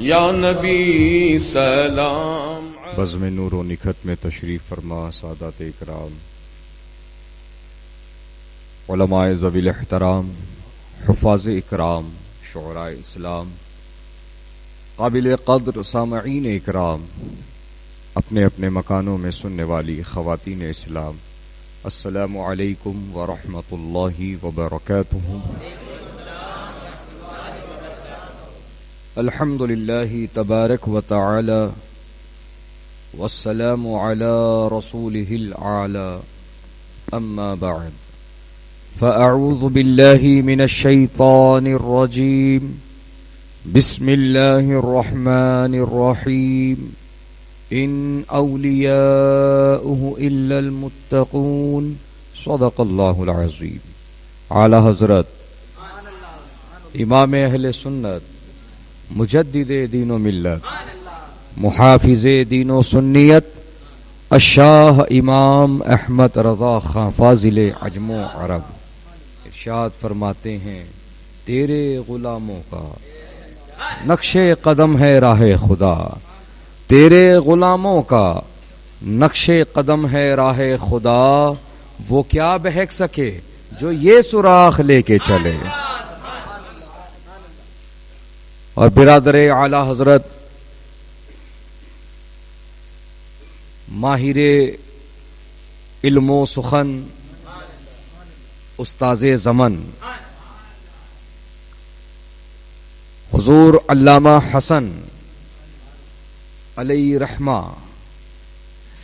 یا نبی سلام. بزم نور و نکھت میں تشریف فرما سادات اکرام، علماء ذوی الاحترام، حفاظ اکرام، شعراء اسلام، قابل قدر سامعین اکرام، اپنے اپنے مکانوں میں سننے والی خواتین اسلام، السلام علیکم ورحمۃ اللہ وبرکاتہ. الحمد للہ تبارک و تعالی والسلام علی رسولہ الاعلی، اما بعد فاعوذ باللہ من الشیطان الرجیم، بسم اللہ الرحمن الرحیم. ان اولیاؤہ الا المتقون، صدق اللہ العظیم. اعلی حضرت امام اہل سنت، مجدد دین و ملت، محافظ دین و سنیت، الشاہ امام احمد رضا خان فاضل عجم و عرب ارشاد فرماتے ہیں، تیرے غلاموں کا نقش قدم ہے راہ خدا، تیرے غلاموں کا نقش قدم ہے راہ خدا، وہ کیا بہک سکے جو یہ سوراخ لے کے چلے. اور برادر اعلی حضرت ماہر علم و سخن، استاذ زمن حضور علامہ حسن علیہ رحمہ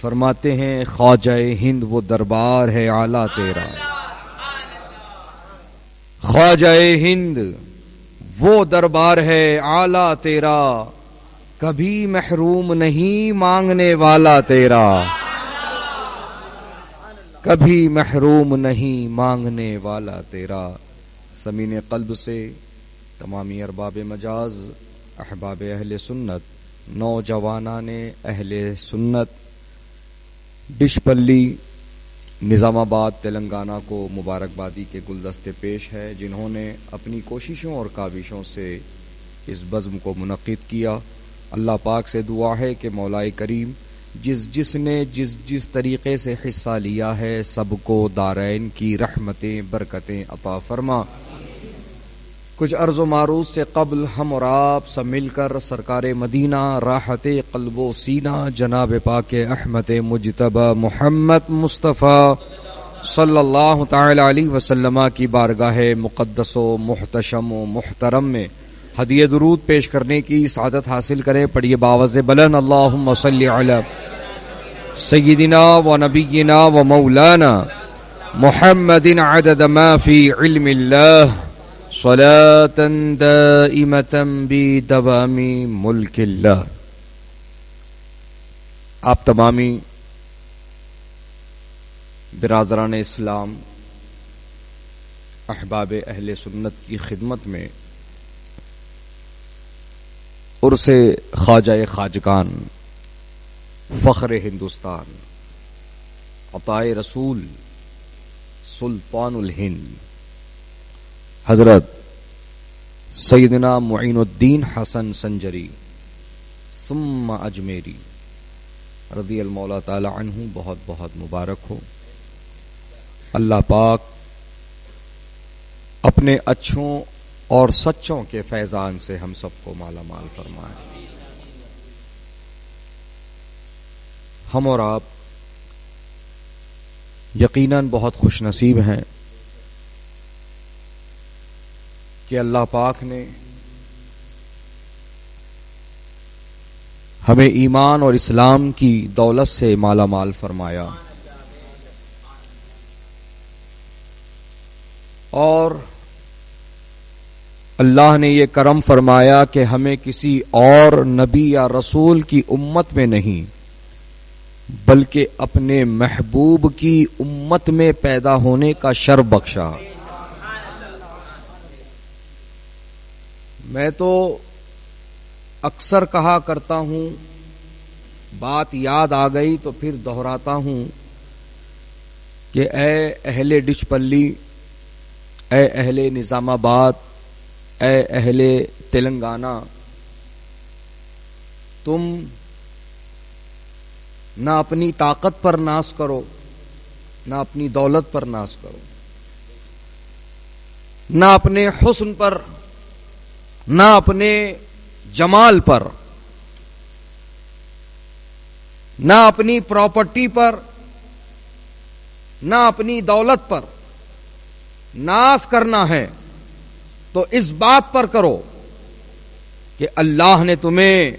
فرماتے ہیں، خواجہ ہند وہ دربار ہے اعلیٰ تیرا، خواجہ ہند وہ دربار ہے اعلیٰ تیرا، کبھی محروم نہیں مانگنے والا تیرا، کبھی محروم نہیں مانگنے والا تیرا. سمین قلب سے تمامی ارباب مجاز، احباب اہل سنت، نوجوانان اہل سنت، ڈش پلی نظام آباد تلنگانہ کو مبارکبادی کے گلدستے پیش ہے، جنہوں نے اپنی کوششوں اور کاوشوں سے اس بزم کو منعقد کیا. اللہ پاک سے دعا ہے کہ مولا کریم جس نے جس طریقے سے حصہ لیا ہے سب کو دارین کی رحمتیں برکتیں عطا فرما. کچھ عرض و معروض سے قبل ہم اور آپ سب مل کر سرکار مدینہ راحت قلب و سینہ جناب پاک احمد مجتبی محمد مصطفیٰ صلی اللہ تعالی علیہ وسلم کی بارگاہ مقدس و محتشم و محترم میں ہدیہ درود پیش کرنے کی سعادت حاصل کریں. پڑھیے باوز بلند، اللہم صلی علی سیدنا و نبینا و مولانا محمد عدد ما فی علم اللہ، صلاة دائمة بدوام ملک اللہ. آپ تمامی برادران اسلام، احباب اہل سنت کی خدمت میں عرس خواجہ خواجگان، فخر ہندوستان، عطائے رسول، سلطان الہند حضرت سیدنا معین الدین حسن سنجری ثم اجمیری رضی المولا تعالی عنہ بہت بہت مبارک ہو. اللہ پاک اپنے اچھوں اور سچوں کے فیضان سے ہم سب کو مالا مال فرمائے. ہم اور آپ یقیناً بہت خوش نصیب ہیں کہ اللہ پاک نے ہمیں ایمان اور اسلام کی دولت سے مالا مال فرمایا، اور اللہ نے یہ کرم فرمایا کہ ہمیں کسی اور نبی یا رسول کی امت میں نہیں بلکہ اپنے محبوب کی امت میں پیدا ہونے کا شرف بخشا. میں تو اکثر کہا کرتا ہوں، بات یاد آ گئی تو پھر دہراتا ہوں کہ اے اہل ڈچ پلی، اے اہل نظام آباد، اے اہل تلنگانہ، تم نہ اپنی طاقت پر ناز کرو نہ اپنی دولت پر ناز کرو، نہ اپنے حسن پر، نہ اپنے جمال پر، نہ اپنی پراپرٹی پر، نہ اپنی دولت پر ناز کرنا ہے تو اس بات پر کرو کہ اللہ نے تمہیں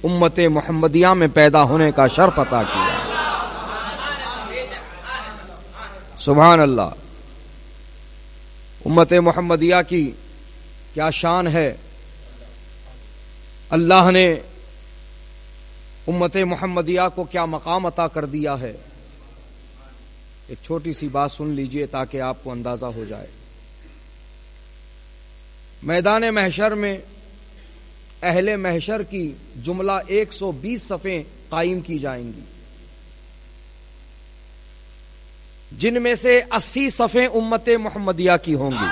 امت محمدیہ میں پیدا ہونے کا شرف عطا کیا۔ سبحان اللہ، امت محمدیہ کی کیا شان ہے۔ اللہ نے امت محمدیہ کو کیا مقام عطا کر دیا ہے۔ ایک چھوٹی سی بات سن لیجئے تاکہ آپ کو اندازہ ہو جائے۔ میدان محشر میں اہل محشر کی جملہ 120 صفیں قائم کی جائیں گی، جن میں سے 80 صفیں امت محمدیہ کی ہوں گی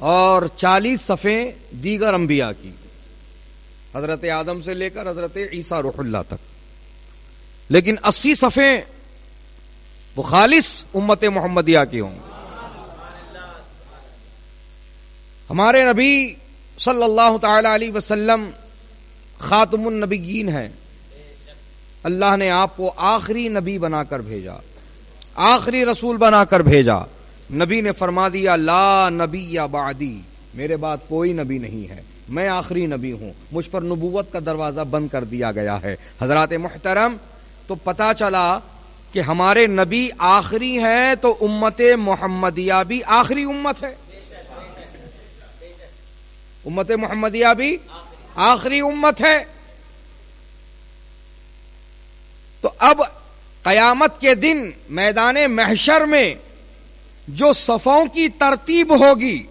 اور 40 صفیں دیگر انبیاء کی، حضرت آدم سے لے کر حضرت عیسیٰ روح اللہ تک، لیکن 80 صفیں وہ خالص امت محمدیہ کی ہوں گی۔ ہمارے نبی صلی اللہ تعالی علیہ وسلم خاتم النبیین ہیں، اللہ نے آپ کو آخری نبی بنا کر بھیجا، آخری رسول بنا کر بھیجا۔ نبی نے فرما دیا لا نبی بعدی، میرے بعد کوئی نبی نہیں ہے، میں آخری نبی ہوں، مجھ پر نبوت کا دروازہ بند کر دیا گیا ہے۔ حضرات محترم، تو پتا چلا کہ ہمارے نبی آخری ہیں تو امت محمدیہ بھی آخری امت ہے، امت محمدیہ بھی آخری امت ہے۔ تو اب قیامت کے دن میدان محشر میں جو صفوں کی ترتیب ہوگی،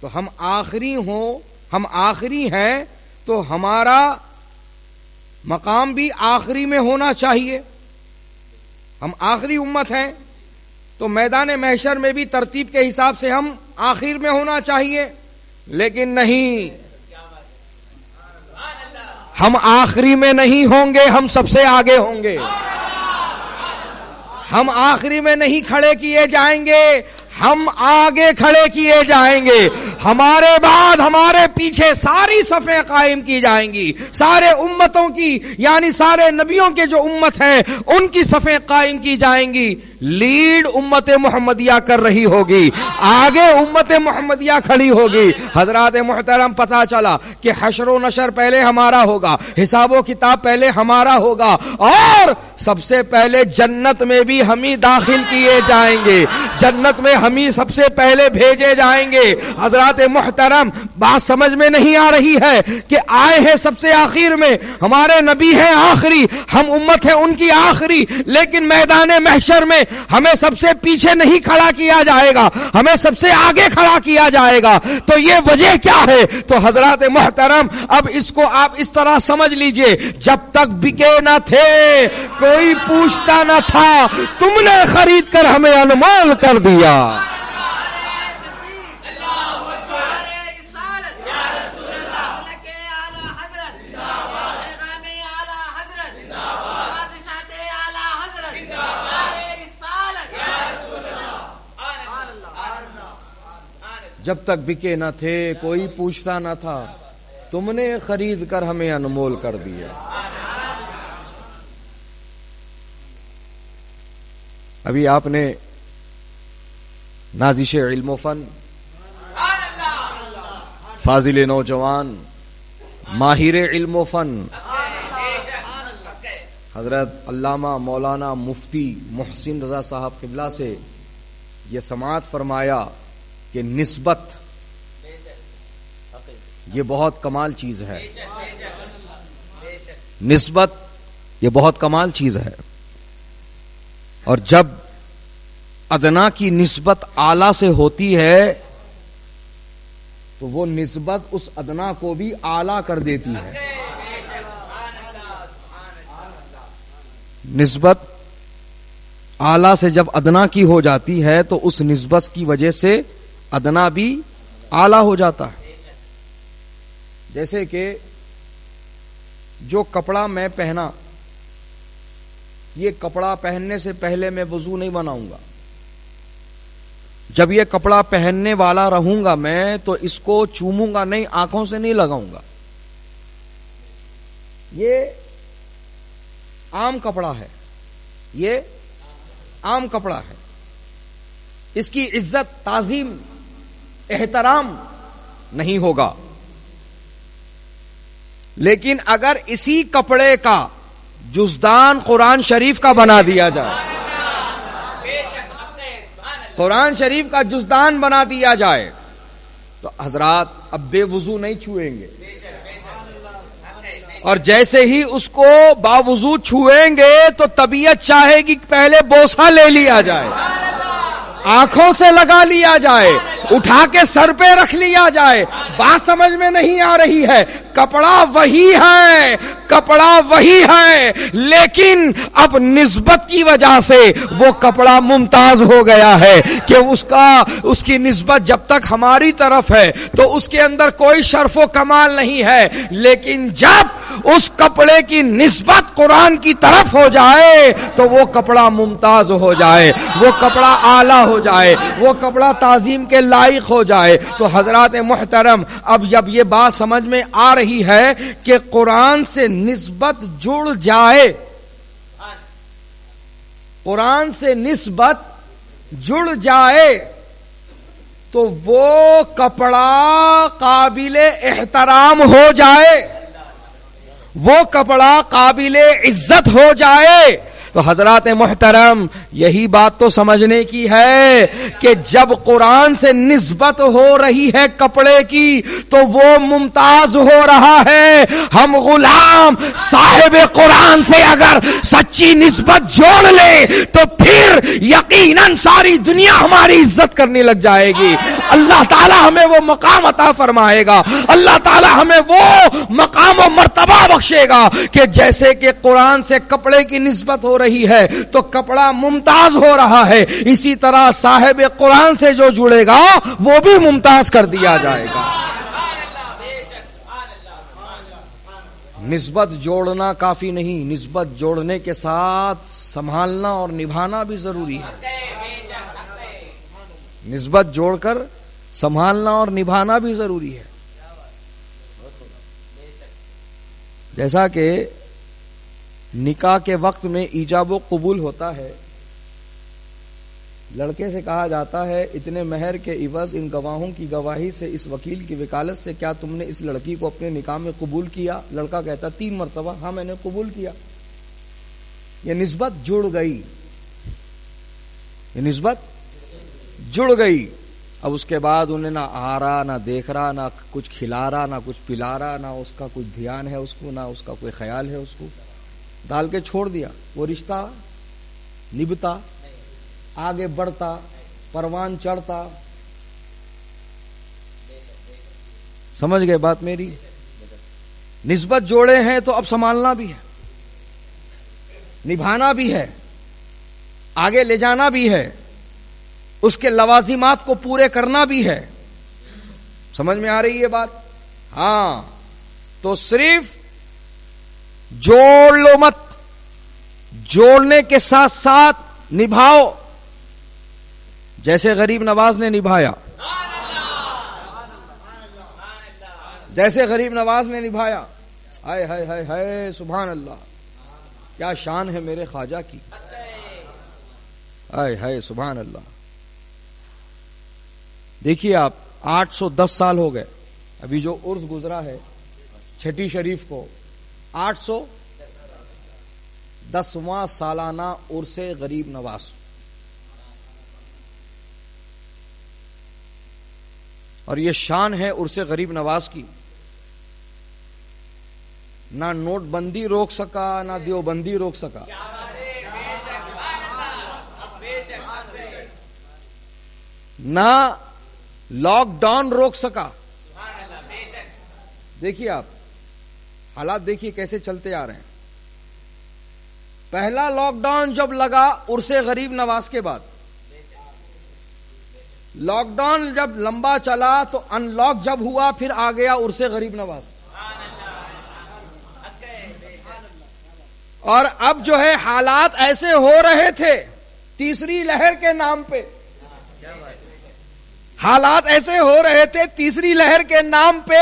تو ہم آخری ہوں، ہم آخری ہیں تو ہمارا مقام بھی آخری میں ہونا چاہیے۔ ہم آخری امت ہیں تو میدان محشر میں بھی ترتیب کے حساب سے ہم آخر میں ہونا چاہیے، لیکن نہیں، ہم آخری میں نہیں ہوں گے، ہم سب سے آگے ہوں گے۔ ہم آخری میں نہیں کھڑے کیے جائیں گے، ہم آگے کھڑے کیے جائیں گے۔ ہمارے بعد ہمارے پیچھے ساری صفیں قائم کی جائیں گی، سارے امتوں کی یعنی سارے نبیوں کے جو امت ہیں ان کی صفیں قائم کی جائیں گی۔ لیڈ امت محمدیہ کر رہی ہوگی، آگے امت محمدیہ کھڑی ہوگی۔ حضرات محترم، پتہ چلا کہ حشر و نشر پہلے ہمارا ہوگا، حساب و کتاب پہلے ہمارا ہوگا، اور سب سے پہلے جنت میں بھی ہم ہی داخل کیے جائیں گے، جنت میں ہم ہی سب سے پہلے بھیجے جائیں گے۔ حضرات محترم، بات سمجھ میں نہیں آ رہی ہے کہ آئے ہیں سب سے آخر میں، ہمارے نبی ہیں آخری، ہم امت ہیں ان کی آخری، لیکن میدان محشر میں ہمیں سب سے پیچھے نہیں کھڑا کیا جائے گا، ہمیں سب سے آگے کھڑا کیا جائے گا۔ تو یہ وجہ کیا ہے؟ تو حضرات محترم، اب اس کو آپ اس طرح سمجھ لیجئے، جب تک بکے نہ تھے کوئی پوچھتا نہ تھا، تم نے خرید کر ہمیں انمول کر دیا۔ جب تک بکے نہ تھے کوئی پوچھتا نہ تھا، تم نے خرید کر ہمیں انمول کر دیا۔ ابھی آپ نے نازش علم و فن، فاضل نوجوان، ماہر علم و فن حضرت علامہ مولانا مفتی محسن رضا صاحب قبلہ سے یہ سماعت فرمایا کہ نسبت یہ بہت کمال چیز ہے، نسبت یہ بہت کمال چیز ہے، اور جب ادنا کی نسبت اعلی سے ہوتی ہے تو وہ نسبت اس ادنا کو بھی اعلی کر دیتی ہے۔ نسبت اعلی سے جب ادنا کی ہو جاتی ہے تو اس نسبت کی وجہ سے ادنا بھی اعلی ہو جاتا ہے۔ جیسے کہ جو کپڑا میں پہنا، یہ کپڑا پہننے سے پہلے میں وضو نہیں بناؤں گا. جب یہ کپڑا پہننے والا رہوں گا میں تو اس کو چوموں گا نہیں، آنکھوں سے نہیں لگاؤں گا. یہ عام کپڑا ہے، یہ عام کپڑا ہے. اس کی عزت، تعظیم، احترام نہیں ہوگا. لیکن اگر اسی کپڑے کا جزدان قرآن شریف کا بنا دیا جائے، قرآن شریف کا جزدان بنا دیا جائے تو حضرات اب بے وضو نہیں چھوئیں گے، اور جیسے ہی اس کو باوضو چھوئیں گے تو طبیعت چاہے گی پہلے بوسہ لے لیا جائے، آنکھوں سے لگا لیا جائے، اٹھا کے سر پہ رکھ لیا جائے. بات سمجھ میں نہیں آ رہی ہے؟ کپڑا وہی ہے، کپڑا وہی ہے، لیکن اب نسبت کی وجہ سے وہ کپڑا ممتاز ہو گیا ہے کہ اس کی نسبت جب تک ہماری طرف ہے تو اس کے اندر کوئی شرف و کمال نہیں ہے. لیکن جب اس کپڑے کی نسبت قرآن کی طرف ہو جائے تو وہ کپڑا ممتاز ہو جائے، وہ کپڑا اعلیٰ ہو جائے، وہ کپڑا تعظیم کے لائق ہو جائے. تو حضرات محترم، اب جب یہ بات سمجھ میں آ رہی ہے کہ قرآن سے نسبت جڑ جائے، قرآن سے نسبت جڑ جائے تو وہ کپڑا قابل احترام ہو جائے، وہ کپڑا قابل عزت ہو جائے. تو حضرات محترم، یہی بات تو سمجھنے کی ہے کہ جب قرآن سے نسبت ہو رہی ہے کپڑے کی تو وہ ممتاز ہو رہا ہے. ہم غلام صاحب قرآن سے اگر سچی نسبت جوڑ لے تو پھر یقیناً ساری دنیا ہماری عزت کرنے لگ جائے گی. اللہ تعالی ہمیں وہ مقام عطا فرمائے گا، اللہ تعالی ہمیں وہ مقام و مرتبہ بخشے گا کہ جیسے کہ قرآن سے کپڑے کی نسبت ہو رہی ہے تو کپڑا ممتاز ہو رہا ہے، اسی طرح صاحب قرآن سے جو جڑے گا وہ بھی ممتاز کر دیا جائے گا. نسبت جوڑنا کافی نہیں، نسبت جوڑنے کے ساتھ سنبھالنا اور نبھانا بھی ضروری ہے. نسبت جوڑ کر سنبھالنا اور نبھانا بھی ضروری ہے. جیسا کہ نکاح کے وقت میں ایجاب و قبول ہوتا ہے، لڑکے سے کہا جاتا ہے اتنے مہر کے عوض ان گواہوں کی گواہی سے، اس وکیل کی وکالت سے کیا تم نے اس لڑکی کو اپنے نکاح میں قبول کیا؟ لڑکا کہتا 3 مرتبہ ہاں میں نے قبول کیا. یہ نسبت جڑ گئی، یہ نسبت جڑ گئی. اب اس کے بعد انہیں نہ آ رہا، نہ دیکھ رہا، نہ کچھ کھلا رہا، نہ کچھ پلا رہا، نہ اس کا کچھ دھیان ہے اس کو، نہ اس کا کوئی خیال ہے اس کو، ڈال کے چھوڑ دیا. وہ رشتہ نبھتا، آگے بڑھتا، پروان چڑھتا. سمجھ گئے بات میری؟ نسبت جوڑے ہیں تو اب سنبھالنا بھی ہے، نبھانا بھی ہے، آگے لے جانا بھی ہے، اس کے لوازمات کو پورے کرنا بھی ہے. سمجھ میں آ رہی ہے بات؟ ہاں. تو صرف جوڑ لو مت، جوڑنے کے ساتھ ساتھ نبھاؤ، جیسے غریب نواز نے نبھایا، جیسے غریب نواز نے نبھایا. ہائے ہائے ہائے ہائے، سبحان اللہ، کیا شان ہے میرے خواجہ کی. ہائے ہائے سبحان اللہ. دیکھیے آپ، 810 سال ہو گئے، ابھی جو عرس گزرا ہے چھٹی شریف کو، 810واں سالانہ عرس غریب نواز. اور یہ شان ہے عرس غریب نواز کی. نہ نوٹ بندی روک سکا، نہ دیوبندی روک سکا. نہ لاک ڈاؤن روک سکا. دیکھیے آپ حالات، دیکھیے کیسے چلتے آ رہے ہیں. پہلا لاک ڈاؤن جب لگا عرس غریب نواز کے بعد، لاک ڈاؤن جب لمبا چلا تو ان لاک جب ہوا پھر آ گیا عرس غریب نواز. اور اب جو ہے حالات ایسے ہو رہے تھے تیسری لہر کے نام پہ، حالات ایسے ہو رہے تھے تیسری لہر کے نام پہ،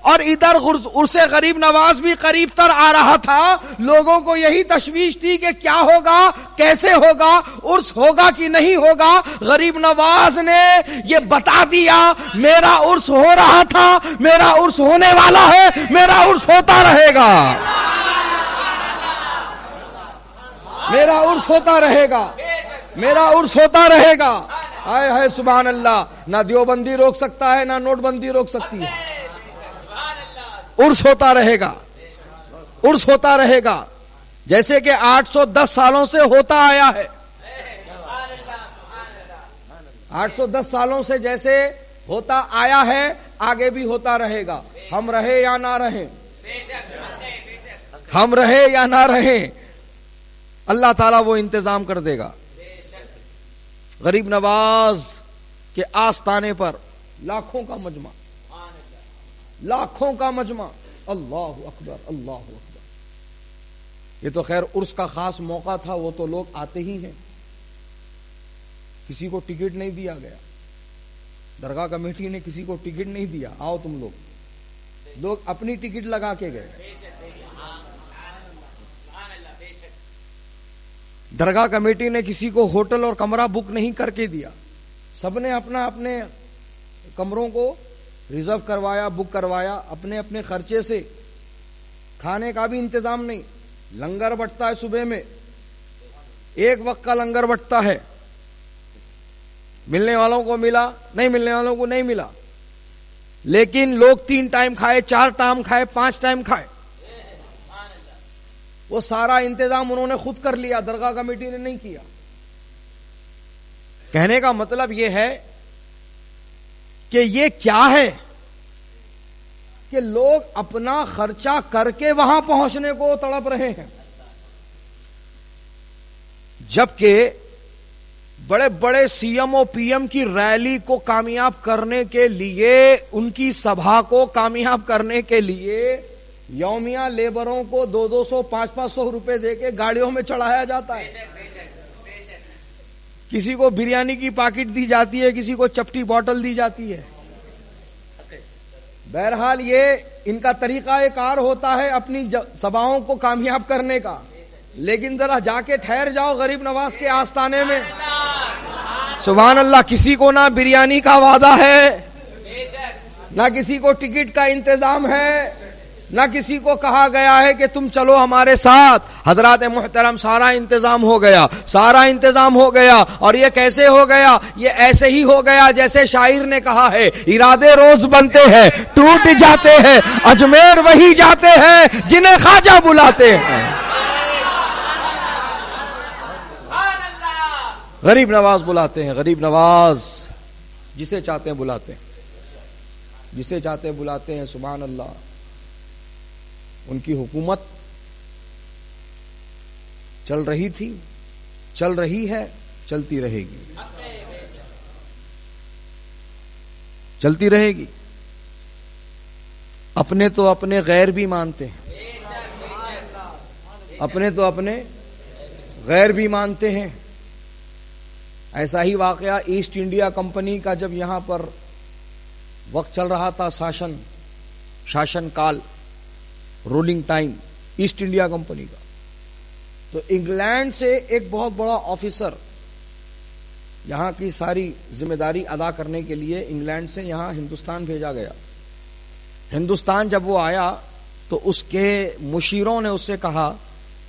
اور ادھر عرس غریب نواز بھی قریب تر آ رہا تھا. لوگوں کو یہی تشویش تھی کہ کیا ہوگا، کیسے ہوگا، عرس ہوگا کہ نہیں ہوگا. غریب نواز نے یہ بتا دیا میرا عرس ہو رہا تھا، میرا عرس ہونے والا ہے، میرا عرس ہوتا رہے گا، میرا عرس ہوتا رہے گا، میرا عرس ہوتا رہے گا. ہائے ہائے سبحان اللہ. نہ دیوبندی روک سکتا ہے، نہ نوٹ بندی روک سکتی ہے. عرس ہوتا رہے گا، عرس ہوتا رہے گا، جیسے کہ 810 سالوں سے ہوتا آیا ہے. 810 سالوں سے جیسے ہوتا آیا ہے آگے بھی ہوتا رہے گا. ہم رہے یا نہ رہیں، ہم رہے یا نہ رہیں، اللہ تعالیٰ وہ انتظام کر دے گا. غریب نواز کے آستانے پر لاکھوں کا مجمع، لاکھوں کا مجمع. اللہ اکبر، اللہ اکبر. یہ تو خیر عرس کا خاص موقع تھا، وہ تو لوگ آتے ہی ہیں. کسی کو ٹکٹ نہیں دیا گیا، درگاہ کمیٹی نے کسی کو ٹکٹ نہیں دیا، آؤ تم لوگ اپنی ٹکٹ لگا کے گئے. درگاہ کمیٹی نے کسی کو ہوٹل اور کمرہ بک نہیں کر کے دیا، سب نے اپنا اپنے کمروں کو ریزرو کروایا، بک کروایا اپنے اپنے خرچے سے. کھانے کا بھی انتظام نہیں. لنگر بٹتا ہے صبح میں، ایک وقت کا لنگر بٹتا ہے. ملنے والوں کو ملا، نہیں ملنے والوں کو نہیں ملا، لیکن لوگ 3 ٹائم کھائے، 4 ٹائم کھائے، 5 ٹائم کھائے. وہ سارا انتظام انہوں نے خود کر لیا، درگاہ کمیٹی نے نہیں کیا. کہنے کا مطلب یہ ہے کہ یہ کیا ہے کہ لوگ اپنا خرچہ کر کے وہاں پہنچنے کو تڑپ رہے ہیں، جبکہ بڑے بڑے سی ایم او پی ایم کی ریلی کو کامیاب کرنے کے لیے، ان کی سبھا کو کامیاب کرنے کے لیے یومیہ لیبروں کو 200 500 روپے دے کے گاڑیوں میں چڑھایا جاتا ہے. کسی کو بریانی کی پاکٹ دی جاتی ہے، کسی کو چپٹی بوٹل دی جاتی ہے. بہرحال یہ ان کا طریقہ کار ہوتا ہے اپنی سبھاؤں کو کامیاب کرنے کا. لیکن ذرا جا کے ٹھہر جاؤ غریب نواز کے آستانے میں، سبحان اللہ، کسی کو نہ بریانی کا وعدہ ہے، نہ کسی کو ٹکٹ کا انتظام ہے، نہ کسی کو کہا گیا ہے کہ تم چلو ہمارے ساتھ. حضرات محترم، سارا انتظام ہو گیا، سارا انتظام ہو گیا. اور یہ کیسے ہو گیا؟ یہ ایسے ہی ہو گیا جیسے شاعر نے کہا ہے، ارادے روز بنتے ہیں، ٹوٹ جاتے ہیں، اجمیر وہی جاتے ہیں جنہیں خواجہ بلاتے ہیں. غریب نواز بلاتے ہیں، غریب نواز جسے چاہتے ہیں بلاتے ہیں، جسے چاہتے ہیں بلاتے ہیں. سبحان اللہ. ان کی حکومت چل رہی تھی، چل رہی ہے، چلتی رہے گی، چلتی رہے گی. اپنے تو اپنے غیر بھی مانتے ہیں، اپنے تو اپنے غیر بھی مانتے ہیں. ایسا ہی واقعہ ایسٹ انڈیا کمپنی کا جب یہاں پر وقت چل رہا تھا، شاشن کال، ruling time East India Company کا، تو انگلینڈ سے ایک بہت بڑا آفیسر یہاں کی ساری ذمہ داری ادا کرنے کے لیے انگلینڈ سے یہاں ہندوستان بھیجا گیا. ہندوستان جب وہ آیا تو اس کے مشیروں نے اس سے کہا،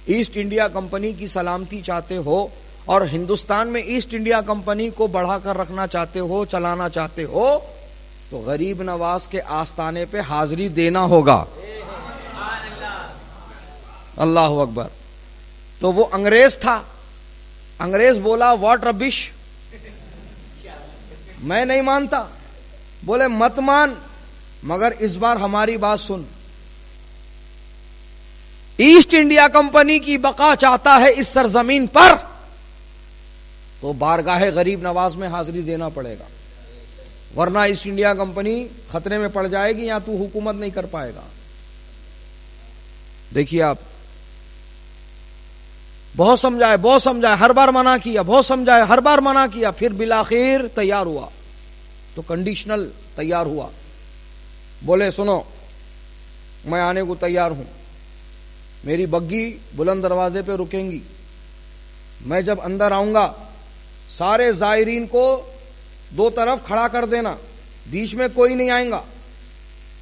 ایسٹ انڈیا کمپنی کی سلامتی چاہتے ہو اور ہندوستان میں ایسٹ انڈیا کمپنی کو بڑھا کر رکھنا چاہتے ہو، چلانا چاہتے ہو، تو غریب نواز کے آستانے پہ حاضری دینا ہوگا. اللہ اکبر. تو وہ انگریز تھا، انگریز بولا واٹ ربش، میں نہیں مانتا. بولے مت مان، مگر اس بار ہماری بات سن. ایسٹ انڈیا کمپنی کی بقا چاہتا ہے اس سرزمین پر، تو بارگاہ غریب نواز میں حاضری دینا پڑے گا، ورنہ ایسٹ انڈیا کمپنی خطرے میں پڑ جائے گی یا تو حکومت نہیں کر پائے گا. دیکھیے آپ، بہت سمجھائے ہر بار منع کیا، بہت سمجھائے ہر بار منع کیا، پھر بالآخر تیار ہوا تو کنڈیشنل تیار ہوا. بولے سنو میں آنے کو تیار ہوں، میری بگی بلند دروازے پہ رکیں گی، میں جب اندر آؤں گا سارے زائرین کو دو طرف کھڑا کر دینا، بیچ میں کوئی نہیں آئے گا،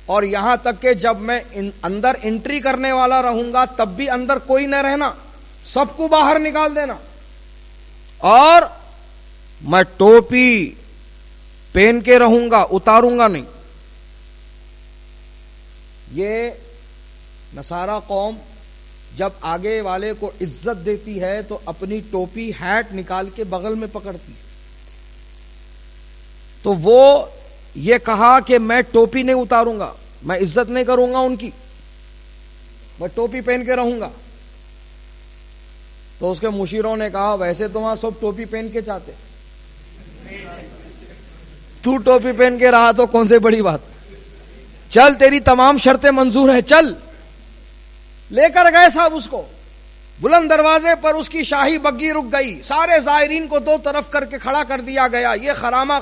اور یہاں تک کہ جب میں اندر انٹری کرنے والا رہوں گا تب بھی اندر کوئی نہ رہنا، سب کو باہر نکال دینا، اور میں ٹوپی پہن کے رہوں گا، اتاروں گا نہیں. یہ نصارہ قوم جب آگے والے کو عزت دیتی ہے تو اپنی ٹوپی ہیٹ نکال کے بغل میں پکڑتی ہے. تو وہ یہ کہا کہ میں ٹوپی نہیں اتاروں گا، میں عزت نہیں کروں گا ان کی، میں ٹوپی پہن کے رہوں گا. تو اس کے مشیروں نے کہا ویسے تو وہاں سب ٹوپی پہن کے چاہتے، تو ٹوپی پہن کے رہا تو کون سے بڑی بات، چل تیری تمام شرطیں منظور ہیں، چل. لے کر گئے صاحب اس کو بلند دروازے پر، اس کی شاہی بگی رک گئی، سارے زائرین کو دو طرف کر کے کھڑا کر دیا گیا. یہ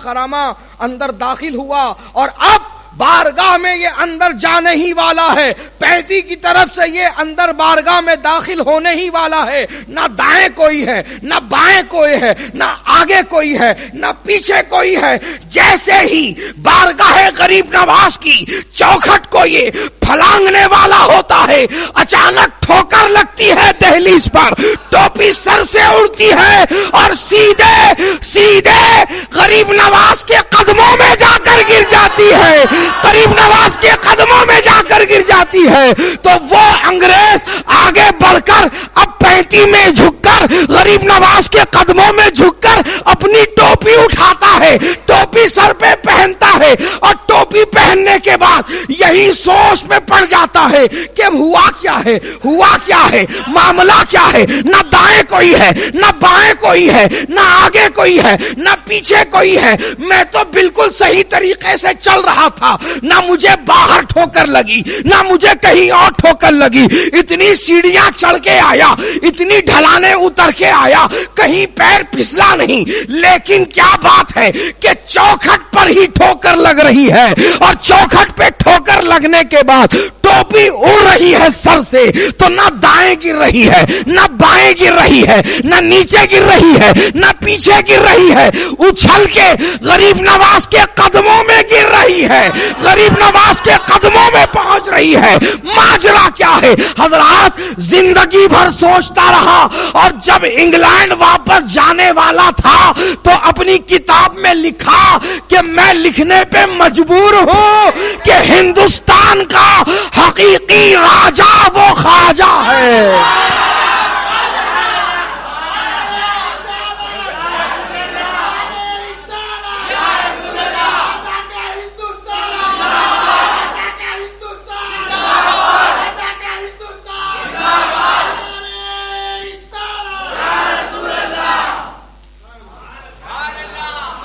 خرامہ اندر داخل ہوا، اور اب بارگاہ میں یہ اندر جانے ہی والا ہے، پہتی کی طرف سے یہ اندر بارگاہ میں داخل ہونے ہی والا ہے. نہ دائیں کوئی ہے، نہ بائیں کوئی ہے، نہ آگے کوئی ہے، نہ پیچھے کوئی ہے. جیسے ہی بارگاہ غریب نواز کی چوکھٹ کو یہ پھلانگنے والا ہوتا ہے، اچانک ٹھوکر لگتی ہے دہلیز پر، ٹوپی سر سے اڑتی ہے اور سیدھے غریب نواز کے قدموں میں جا کر گر جاتی ہے، غریب نواز کے قدموں میں جا کر گر جاتی ہے. تو وہ انگریز آگے بڑھ کر اب پینٹی میں جھک کر غریب نواز کے قدموں میں جھک کر اپنی ٹوپی اٹھاتا ہے، ٹوپی سر پہ پہنتا ہے، اور ٹوپی پہننے کے بعد یہی سوچ میں پڑ جاتا ہے کہ ہوا کیا ہے، معاملہ کیا ہے. نہ دائیں کوئی ہے، نہ بائیں کوئی ہے، نہ آگے کوئی ہے، نہ پیچھے کوئی ہے. میں تو بالکل صحیح طریقے سے چل رہا تھا، نہ مجھے باہر ٹھوکر لگی، نہ مجھے کہیں اور ٹھوکر لگی. اتنی سیڑھیاں چڑھ کے آیا، اتنی ڈھلانے اتر کے آیا، کہیں پیر پھسلا نہیں. لیکن کیا بات ہے کہ چوکھٹ پر ہی ٹھوکر لگ رہی ہے، اور چوکھٹ پہ ٹھوکر لگنے کے بعد ٹوپی اڑ رہی ہے سر سے. تو نہ دائیں گر رہی ہے، نہ بائیں گر رہی ہے، نہ نیچے گر رہی ہے، نہ پیچھے گر رہی ہے، اچھل کے غریب نواز کے قدموں میں گر رہی ہے، غریب نواز کے قدموں میں پہنچ رہی ہے. ماجرا کیا ہے حضرات؟ زندگی بھر سوچتا رہا، اور جب انگلینڈ واپس جانے والا تھا تو اپنی کتاب میں لکھا کہ میں لکھنے پہ مجبور ہوں کہ ہندوستان کا حقیقی راجا وہ خواجہ ہے.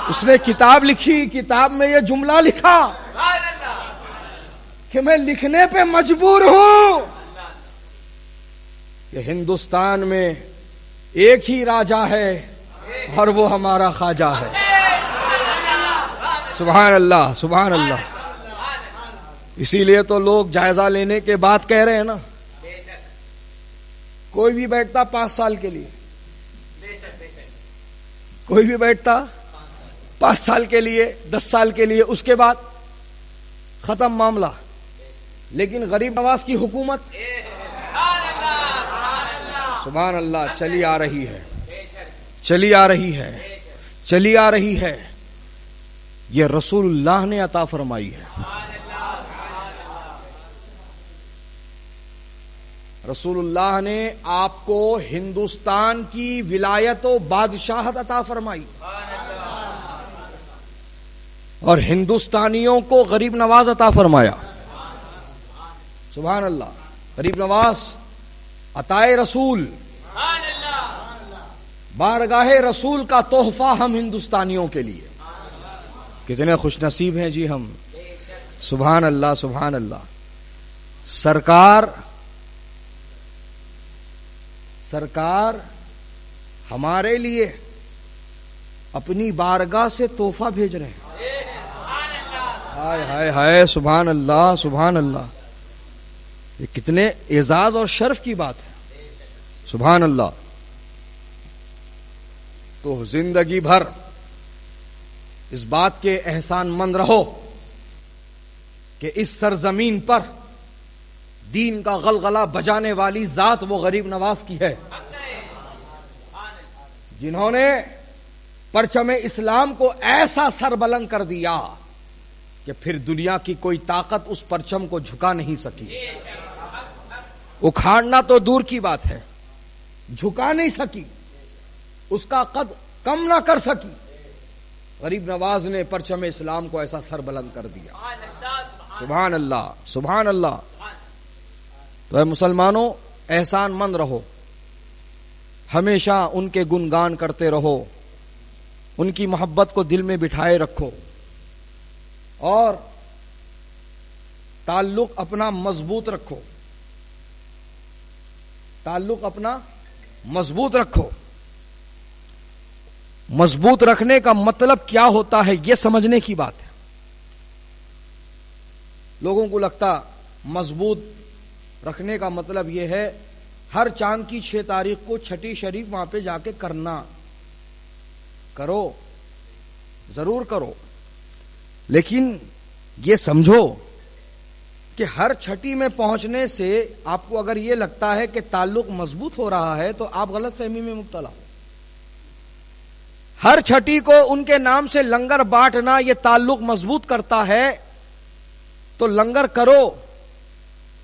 اس نے کتاب لکھی، کتاب میں یہ جملہ لکھا کہ میں لکھنے پہ مجبور ہوں کہ ہندوستان میں ایک ہی راجا ہے اور وہ ہمارا خواجہ ہے. سبحان اللہ، سبحان اللہ. اسی لیے تو لوگ جائزہ لینے کے بعد کہہ رہے ہیں نا، کوئی بھی بیٹھتا 5 سال کے لیے، کوئی بھی بیٹھتا 5 سال کے لیے، 10 سال کے لیے، اس کے بعد ختم معاملہ. لیکن غریب نواز کی حکومت سبحان اللہ چلی آ رہی ہے، چلی آ رہی ہے، چلی آ رہی ہے. یہ رسول اللہ نے عطا فرمائی ہے. رسول اللہ نے آپ کو ہندوستان کی ولایت و بادشاہت عطا فرمائی، اور ہندوستانیوں کو غریب نواز عطا فرمایا. سبحان اللہ. غریب نواز عطائے رسول، بارگاہ رسول کا تحفہ ہم ہندوستانیوں کے لیے. کتنے خوش نصیب ہیں جی ہم. سبحان اللہ، سبحان اللہ. سرکار ہمارے لیے اپنی بارگاہ سے تحفہ بھیج رہے ہیں. ہائے ہائے ہائے، سبحان اللہ سبحان اللہ. یہ کتنے اعزاز اور شرف کی بات ہے. سبحان اللہ. تو زندگی بھر اس بات کے احسان مند رہو کہ اس سرزمین پر دین کا غلغلہ بجانے والی ذات وہ غریب نواز کی ہے، جنہوں نے پرچم اسلام کو ایسا سربلند کر دیا کہ پھر دنیا کی کوئی طاقت اس پرچم کو جھکا نہیں سکی. اکھاڑنا تو دور کی بات ہے، جھکا نہیں سکی، اس کا قد کم نہ کر سکی. غریب نواز نے پرچم اسلام کو ایسا سربلند کر دیا. سبحان اللہ سبحان اللہ. تو اے مسلمانوں، احسان مند رہو، ہمیشہ ان کے گنگان کرتے رہو، ان کی محبت کو دل میں بٹھائے رکھو، اور تعلق اپنا مضبوط رکھو، تعلق اپنا مضبوط رکھو. مضبوط رکھنے کا مطلب کیا ہوتا ہے یہ سمجھنے کی بات ہے. لوگوں کو لگتا مضبوط رکھنے کا مطلب یہ ہے ہر چاند کی 6 تاریخ کو چھٹی شریف وہاں پہ جا کے کرنا. کرو، ضرور کرو، لیکن یہ سمجھو کہ ہر چھٹی میں پہنچنے سے آپ کو اگر یہ لگتا ہے کہ تعلق مضبوط ہو رہا ہے تو آپ غلط فہمی میں مبتلا ہو. ہر چھٹی کو ان کے نام سے لنگر بانٹنا یہ تعلق مضبوط کرتا ہے تو لنگر کرو،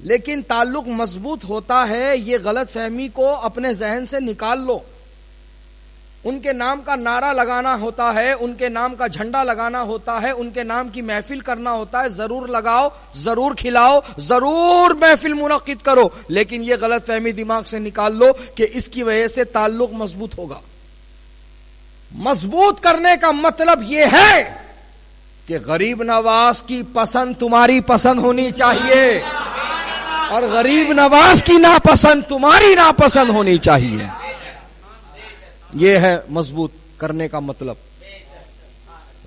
لیکن تعلق مضبوط ہوتا ہے یہ غلط فہمی کو اپنے ذہن سے نکال لو. ان کے نام کا نعرہ لگانا ہوتا ہے، ان کے نام کا جھنڈا لگانا ہوتا ہے، ان کے نام کی محفل کرنا ہوتا ہے. ضرور لگاؤ، ضرور کھلاؤ، ضرور محفل منعقد کرو، لیکن یہ غلط فہمی دماغ سے نکال لو کہ اس کی وجہ سے تعلق مضبوط ہوگا. مضبوط کرنے کا مطلب یہ ہے کہ غریب نواز کی پسند تمہاری پسند ہونی چاہیے اور غریب نواز کی ناپسند تمہاری ناپسند ہونی چاہیے. یہ ہے مضبوط کرنے کا مطلب.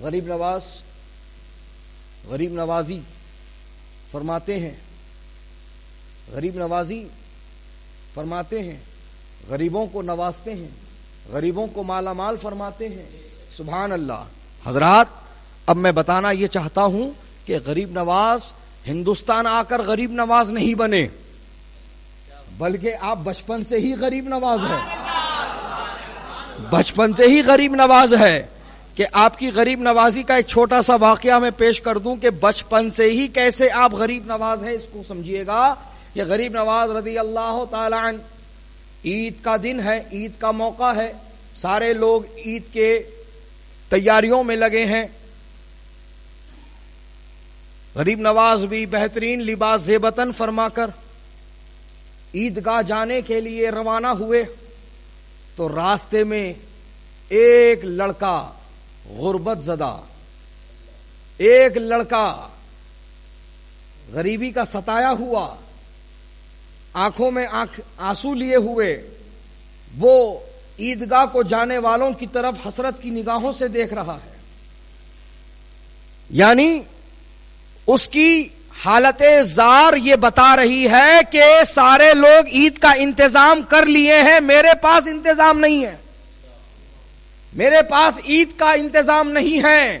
غریب نوازی فرماتے ہیں، غریب نوازی فرماتے ہیں غریبوں کو نوازتے ہیں، غریبوں کو مالا مال فرماتے ہیں. سبحان اللہ. حضرات، اب میں بتانا یہ چاہتا ہوں کہ غریب نواز ہندوستان آ کر غریب نواز نہیں بنے، بلکہ آپ بچپن سے ہی غریب نواز ہیں. بچپن سے ہی غریب نواز ہے. کہ آپ کی غریب نوازی کا ایک چھوٹا سا واقعہ میں پیش کر دوں کہ بچپن سے ہی کیسے آپ غریب نواز ہیں. اس کو سمجھیے گا کہ غریب نواز رضی اللہ تعالی عنہ، عید کا دن ہے، عید کا موقع ہے، سارے لوگ عید کے تیاریوں میں لگے ہیں. غریب نواز بھی بہترین لباس زیبتن فرما کر عیدگاہ جانے کے لیے روانہ ہوئے تو راستے میں ایک لڑکا غربت زدہ، ایک لڑکا غریبی کا ستایا ہوا، آنکھوں میں آنسو لیے ہوئے، وہ عیدگاہ کو جانے والوں کی طرف حسرت کی نگاہوں سے دیکھ رہا ہے. یعنی اس کی حالت زار یہ بتا رہی ہے کہ سارے لوگ عید کا انتظام کر لیے ہیں، میرے پاس انتظام نہیں ہے، میرے پاس عید کا انتظام نہیں ہے.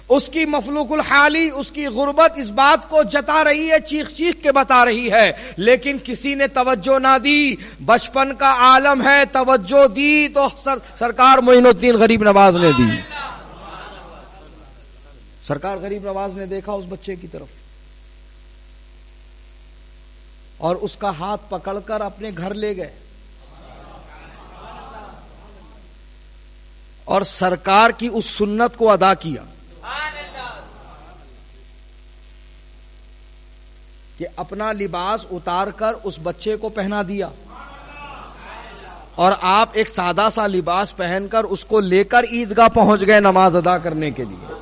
اس کی مفلوق الحالی، اس کی غربت اس بات کو جتا رہی ہے، چیخ چیخ کے بتا رہی ہے، لیکن کسی نے توجہ نہ دی. بچپن کا عالم ہے، توجہ دی تو سرکار معین الدین غریب نواز نے دی. سرکار غریب نواز نے دیکھا اس بچے کی طرف اور اس کا ہاتھ پکڑ کر اپنے گھر لے گئے اور سرکار کی اس سنت کو ادا کیا کہ اپنا لباس اتار کر اس بچے کو پہنا دیا اور آپ ایک سادہ سا لباس پہن کر اس کو لے کر عیدگاہ پہنچ گئے نماز ادا کرنے کے لیے.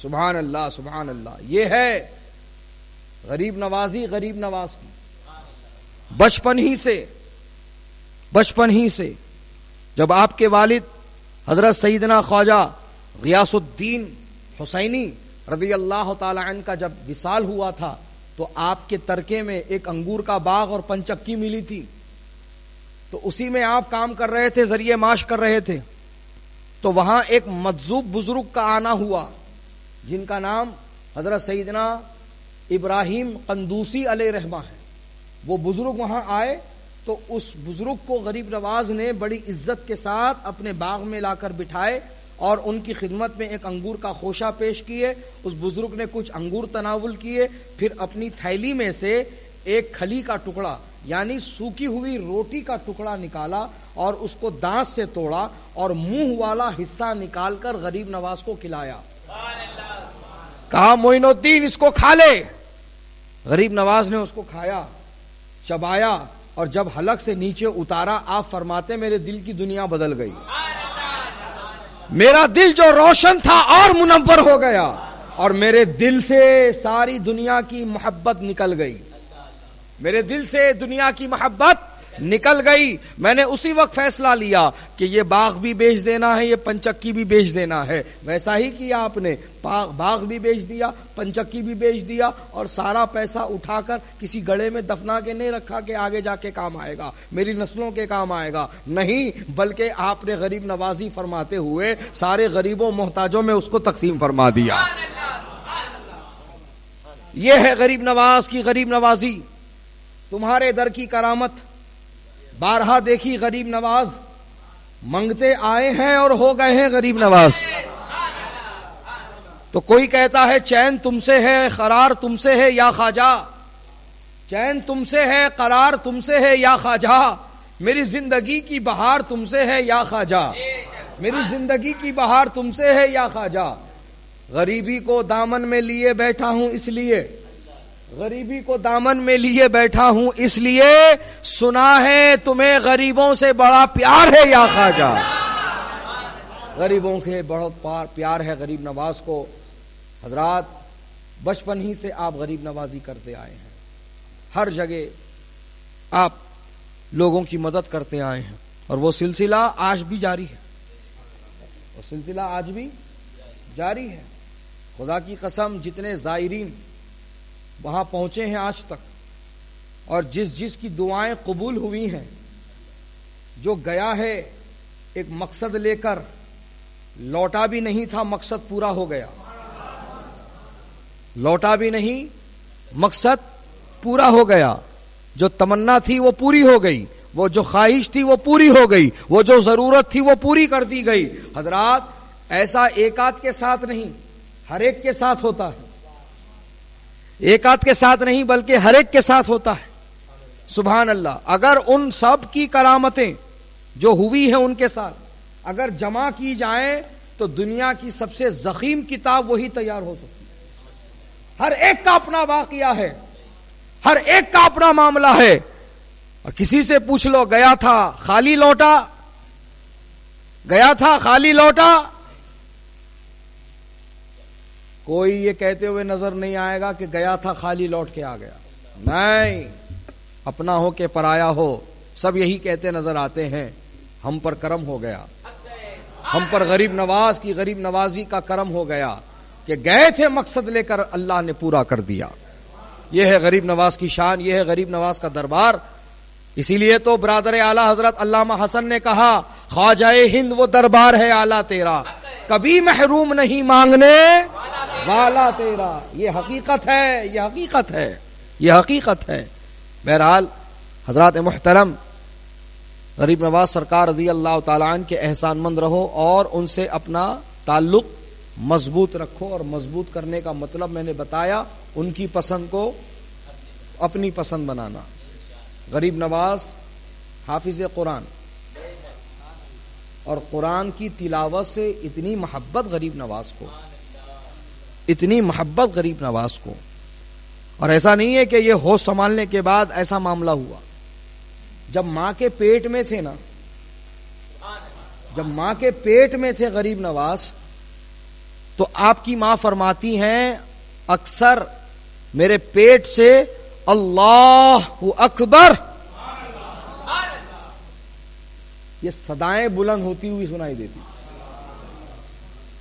سبحان اللہ سبحان اللہ. یہ ہے غریب نوازی غریب نواز کی. بچپن ہی سے بچپن ہی سے جب آپ کے والد حضرت سیدنا خواجہ غیاث الدین حسینی رضی اللہ تعالی عنہ کا جب وصال ہوا تھا تو آپ کے ترکے میں ایک انگور کا باغ اور پنچکی ملی تھی، تو اسی میں آپ کام کر رہے تھے، ذریعہ معاش کر رہے تھے. تو وہاں ایک مجذوب بزرگ کا آنا ہوا جن کا نام حضرت سیدنا ابراہیم قندوسی علیہ رحمہ ہے. وہ بزرگ وہاں آئے تو اس بزرگ کو غریب نواز نے بڑی عزت کے ساتھ اپنے باغ میں لا کر بٹھائے اور ان کی خدمت میں ایک انگور کا خوشہ پیش کیے. اس بزرگ نے کچھ انگور تناول کیے، پھر اپنی تھیلی میں سے ایک کھلی کا ٹکڑا یعنی سوکھی ہوئی روٹی کا ٹکڑا نکالا اور اس کو دانت سے توڑا اور منہ والا حصہ نکال کر غریب نواز کو کھلایا. کہا معین الدین اس کو کھا لے. غریب نواز نے اس کو کھایا، چبایا اور جب حلق سے نیچے اتارا آپ فرماتے میرے دل کی دنیا بدل گئی. میرا دل جو روشن تھا اور منور ہو گیا اور میرے دل سے ساری دنیا کی محبت نکل گئی. میرے دل سے دنیا کی محبت نکل گئی. میں نے اسی وقت فیصلہ لیا کہ یہ باغ بھی بیچ دینا ہے، یہ پنچکی بھی بیچ دینا ہے. ویسا ہی کیا آپ نے، باغ بھی بیچ دیا، پنچکی بھی بیچ دیا اور سارا پیسہ اٹھا کر کسی گڑھے میں دفنا کے نہیں رکھا کہ آگے جا کے کام آئے گا، میری نسلوں کے کام آئے گا. نہیں، بلکہ آپ نے غریب نوازی فرماتے ہوئے سارے غریبوں محتاجوں میں اس کو تقسیم فرما دیا. یہ ہے غریب نواز کی غریب نوازی. تمہارے در کی کرامت بارہا دیکھی غریب نواز، منگتے آئے ہیں اور ہو گئے ہیں غریب نواز. تو کوئی کہتا ہے چین تم سے ہے، قرار تم سے ہے یا خواجہ، چین تم سے ہے، قرار تم سے ہے یا خواجہ، میری زندگی کی بہار تم سے ہے یا خواجہ، میری زندگی کی بہار تم سے ہے یا خواجہ. غریبی کو دامن میں لیے بیٹھا ہوں اس لیے، غریبی کو دامن میں لیے بیٹھا ہوں اس لیے، سنا ہے تمہیں غریبوں سے بڑا پیار ہے یا خواجہ. غریبوں کے بہت پیار ہے غریب نواز کو. حضرات بچپن ہی سے آپ غریب نوازی کرتے آئے ہیں، ہر جگہ آپ لوگوں کی مدد کرتے آئے ہیں اور وہ سلسلہ آج بھی جاری ہے، وہ سلسلہ آج بھی جاری ہے. خدا کی قسم جتنے زائرین وہاں پہنچے ہیں آج تک اور جس کی دعائیں قبول ہوئی ہیں، جو گیا ہے ایک مقصد لے کر لوٹا بھی نہیں تھا، مقصد پورا ہو گیا. لوٹا بھی نہیں، مقصد پورا ہو گیا. جو تمنا تھی وہ پوری ہو گئی، وہ جو خواہش تھی وہ پوری ہو گئی، وہ جو ضرورت تھی وہ پوری کر دی گئی. حضرات ایسا ایک آدھ کے ساتھ نہیں، ہر ایک کے ساتھ ہوتا ہے. ایک آدھ کے ساتھ نہیں بلکہ ہر ایک کے ساتھ ہوتا ہے. سبحان اللہ. اگر ان سب کی کرامتیں جو ہوئی ہیں ان کے ساتھ اگر جمع کی جائیں تو دنیا کی سب سے ضخیم کتاب وہی تیار ہو سکتی ہے. ہر ایک کا اپنا واقعہ ہے، ہر ایک کا اپنا معاملہ ہے. اور کسی سے پوچھ لو گیا تھا خالی لوٹا، گیا تھا خالی لوٹا، کوئی یہ کہتے ہوئے نظر نہیں آئے گا کہ گیا تھا خالی لوٹ کے آ گیا. نہیں، اپنا ہو کہ پرایا ہو، سب یہی کہتے نظر آتے ہیں ہم پر کرم ہو گیا، ہم پر غریب نواز کی غریب نوازی کا کرم ہو گیا کہ گئے تھے مقصد لے کر اللہ نے پورا کر دیا. یہ ہے غریب نواز کی شان، یہ ہے غریب نواز کا دربار. اسی لیے تو برادر اعلی حضرت علامہ حسن نے کہا خواجہ ہند وہ دربار ہے اعلی تیرا، کبھی محروم نہیں مانگنے والا تیرا. یہ حقیقت ہے، یہ حقیقت ہے، یہ حقیقت ہے. بہرحال حضرات محترم، غریب نواز سرکار رضی اللہ تعالیٰ عنہ کے احسان مند رہو اور ان سے اپنا تعلق مضبوط رکھو. اور مضبوط کرنے کا مطلب میں نے بتایا، ان کی پسند کو اپنی پسند بنانا. غریب نواز حافظ قرآن اور قرآن کی تلاوت سے اتنی محبت غریب نواز کو، اتنی محبت غریب نواز کو. اور ایسا نہیں ہے کہ یہ ہوش سنبھالنے کے بعد ایسا معاملہ ہوا. جب ماں کے پیٹ میں تھے نا، جب ماں کے پیٹ میں تھے غریب نواز، تو آپ کی ماں فرماتی ہیں اکثر میرے پیٹ سے اللہ اکبر یہ صدائیں بلند ہوتی ہوئی سنائی دیتی.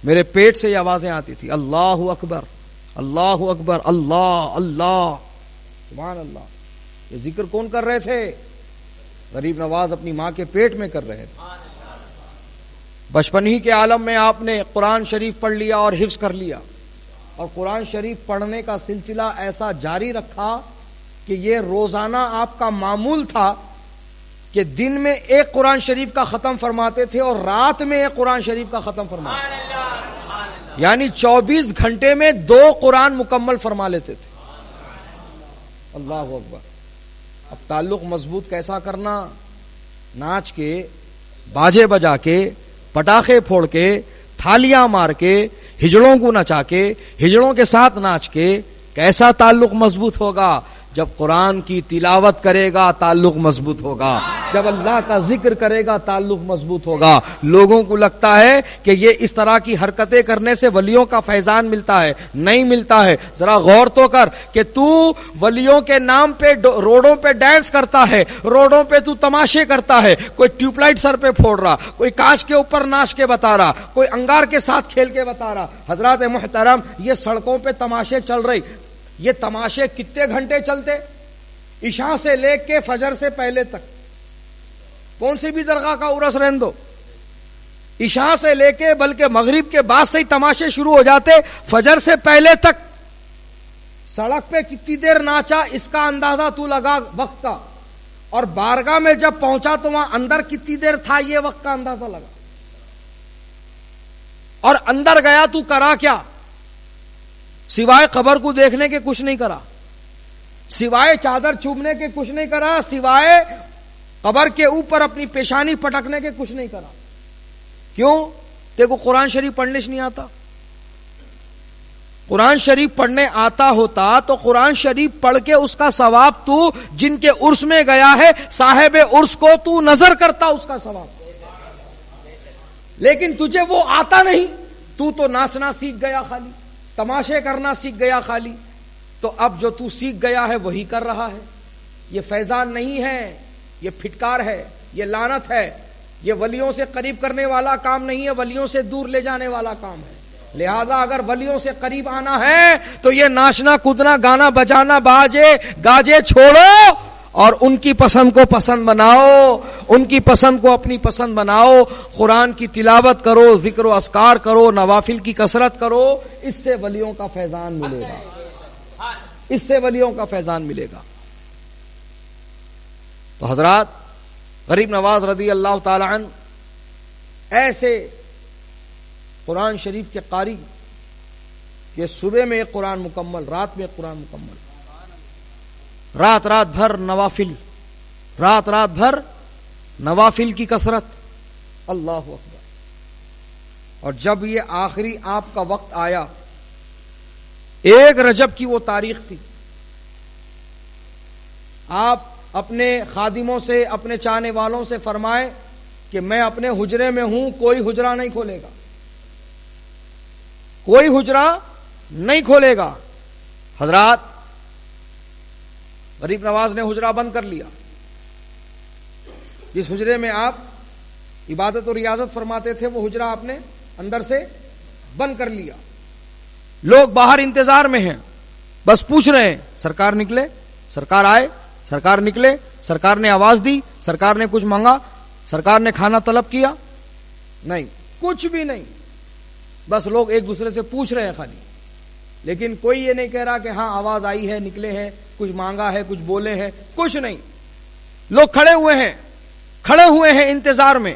میرے پیٹ سے یہ آوازیں آتی تھی, اللہ اکبر اللہ اکبر اللہ اللہ سبحان اللہ. یہ ذکر کون کر رہے تھے؟ غریب نواز اپنی ماں کے پیٹ میں کر رہے تھے. بچپن ہی کے عالم میں آپ نے قرآن شریف پڑھ لیا اور حفظ کر لیا, اور قرآن شریف پڑھنے کا سلسلہ ایسا جاری رکھا کہ یہ روزانہ آپ کا معمول تھا کہ دن میں ایک قرآن شریف کا ختم فرماتے تھے اور رات میں ایک قرآن شریف کا ختم فرماتے تھے. یعنی 24 گھنٹے میں 2 قرآن مکمل فرما لیتے تھے. اللہ اکبر. اب تعلق مضبوط کیسا کرنا؟ ناچ کے, باجے بجا کے, پٹاخے پھوڑ کے, تھالیاں مار کے, ہجڑوں کو نچا کے, ہجڑوں کے ساتھ ناچ کے. کیسا تعلق مضبوط ہوگا؟ جب قرآن کی تلاوت کرے گا تعلق مضبوط ہوگا, جب اللہ کا ذکر کرے گا تعلق مضبوط ہوگا. لوگوں کو لگتا ہے کہ یہ اس طرح کی حرکتیں کرنے سے ولیوں کا فیضان ملتا ہے. نہیں ملتا ہے. ذرا غور تو کر کہ تو ولیوں کے نام پہ روڈوں پہ ڈانس کرتا ہے, روڈوں پہ تو تماشے کرتا ہے, کوئی ٹیوب لائٹ سر پہ پھوڑ رہا, کوئی کاش کے اوپر ناچ کے بتا رہا, کوئی انگار کے ساتھ کھیل کے بتا رہا. حضرات محترم, یہ سڑکوں پہ تماشے چل رہی. یہ تماشے کتنے گھنٹے چلتے؟ عشاء سے لے کے فجر سے پہلے تک. کون سی بھی درگاہ کا عرس رہن دو, عشاء سے لے کے بلکہ مغرب کے بعد سے ہی تماشے شروع ہو جاتے, فجر سے پہلے تک. سڑک پہ کتنی دیر ناچا اس کا اندازہ تو لگا وقت کا, اور بارگاہ میں جب پہنچا تو وہاں اندر کتنی دیر تھا یہ وقت کا اندازہ لگا. اور اندر گیا تو کرا کیا؟ سوائے قبر کو دیکھنے کے کچھ نہیں کرا, سوائے چادر چومنے کے کچھ نہیں کرا, سوائے قبر کے اوپر اپنی پیشانی پٹکنے کے کچھ نہیں کرا. کیوں؟ دیکھو قرآن شریف پڑھنے سے نہیں آتا. قرآن شریف پڑھنے آتا ہوتا تو قرآن شریف پڑھ کے اس کا ثواب تو جن کے عرس میں گیا ہے صاحب عرس کو تو نظر کرتا اس کا ثواب. لیکن تجھے وہ آتا نہیں, تو ناچنا سیکھ گیا, خالی تماشے کرنا سیکھ گیا خالی. تو اب جو تو سیکھ گیا ہے وہی کر رہا ہے. یہ فیضان نہیں ہے, یہ پھٹکار ہے, یہ لعنت ہے. یہ ولیوں سے قریب کرنے والا کام نہیں ہے, ولیوں سے دور لے جانے والا کام ہے. لہذا اگر ولیوں سے قریب آنا ہے تو یہ ناچنا کودنا گانا بجانا باجے گاجے چھوڑو اور ان کی پسند کو پسند بناؤ, ان کی پسند کو اپنی پسند بناؤ. قرآن کی تلاوت کرو, ذکر و اذکار کرو, نوافل کی کثرت کرو. اس سے ولیوں کا فیضان ملے گا, اس سے ولیوں کا فیضان ملے گا. تو حضرات, غریب نواز رضی اللہ تعالی عنہ ایسے قرآن شریف کے قاری کہ صبح میں ایک قرآن مکمل, رات میں ایک قرآن مکمل, رات رات بھر نوافل, رات رات بھر نوافل کی کثرت. اللہ اکبر. اور جب یہ آخری آپ کا وقت آیا, 1 رجب کی وہ تاریخ تھی, آپ اپنے خادموں سے, اپنے چاہنے والوں سے فرمائے کہ میں اپنے حجرے میں ہوں, کوئی حجرہ نہیں کھولے گا, کوئی حجرہ نہیں کھولے گا. حضرات, غریب نواز نے حجرہ بند کر لیا. جس حجرے میں آپ عبادت و ریاضت فرماتے تھے وہ حجرہ آپ نے اندر سے بند کر لیا. لوگ باہر انتظار میں ہیں, بس پوچھ رہے ہیں سرکار نکلے, سرکار آئے, سرکار نکلے, سرکار نے آواز دی, سرکار نے کچھ مانگا, سرکار نے کھانا طلب کیا, نہیں, کچھ بھی نہیں. بس لوگ ایک دوسرے سے پوچھ رہے ہیں خالی, لیکن کوئی یہ نہیں کہہ رہا کہ ہاں آواز آئی ہے, نکلے ہیں, کچھ مانگا ہے, کچھ بولے ہیں, کچھ نہیں. لوگ کھڑے ہوئے ہیں انتظار میں.